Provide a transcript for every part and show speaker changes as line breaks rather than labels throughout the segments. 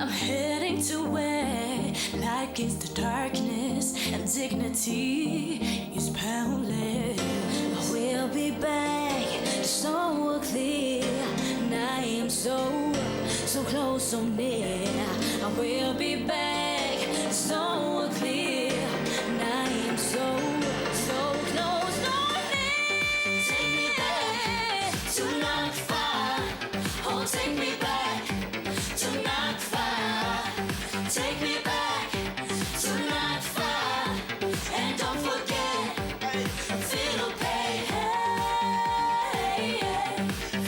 I'm heading to where light gives the darkness and dignity is boundless. I will be back, so clear, and I am so close, so near. I will be back, so clear, and I am so close, so near. Take me back to not far. Oh, take me back to not far. Take me back to not far. And don't forget, Fiddle Pay. Hey,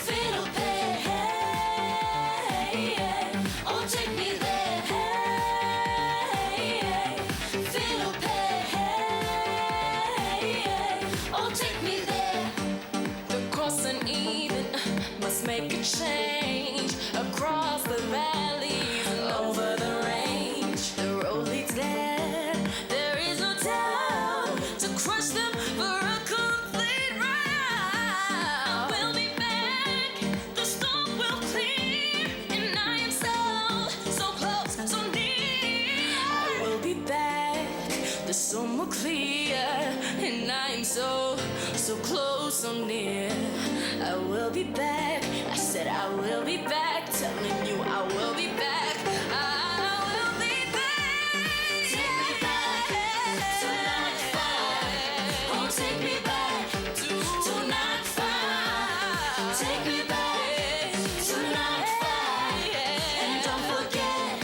Fiddle Pay. Hey, oh, take me there. Hey, Fiddle Pay. Hey, oh, take me there. The cross and even must make a change across the valleys and over the range. The road leads there. There is no doubt to crush them for a complete ride. I will be back. The storm will clear, and I am so close, so near. I will be back. The storm will clear, and I am so close, so near. I will be back. I said I will be back. Telling you I will be back. I will be back. Take me back to not far. Oh, take me back to not far. Take me back to not far. And don't forget,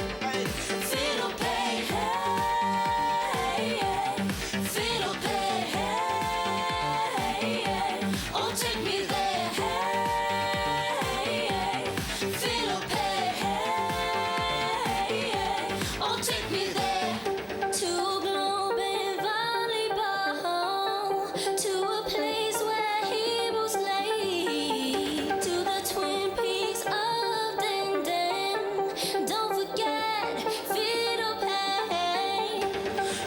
Fiddle Pay. Fiddle Pay. Oh, take me there. Fiddle Pay. Oh, take me there. To Globe Valley Bound, to a place where heroes lay, to the Twin Peaks of Denden. Don't forget Fiddle Pay.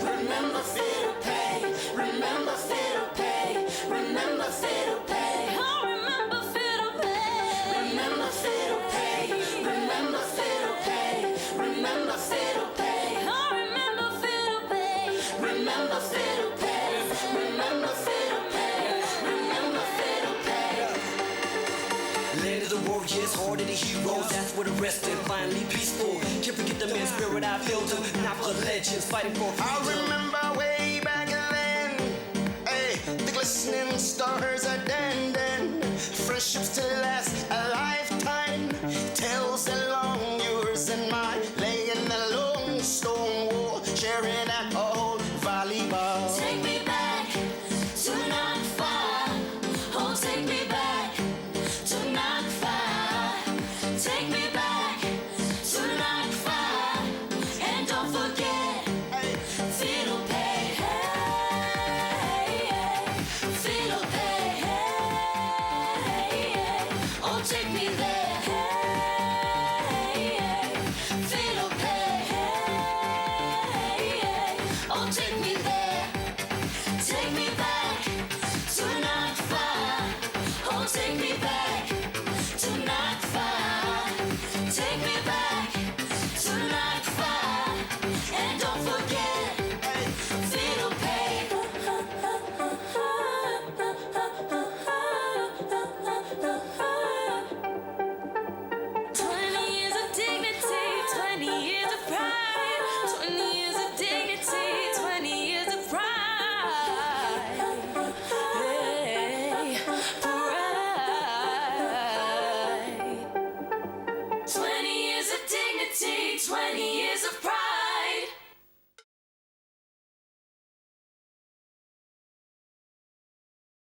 Remember Fiddle Pay. Remember Fiddle Pay. Remember Fiddle Pay. Oh, remember Fiddle Pay. Remember Fiddle Pay. Remember Fiddle Pay. Remember Fiddle Pay. Oh, remember Fiddle Pay. Remember Fiddle Pay. Remember Fiddle Pay. Remember Fiddle Pay.
Land of the warriors, heart of the heroes, that's where the rest is finally peaceful. Can't forget the man spirit I feel to, not for legends, fighting for freedom.
I remember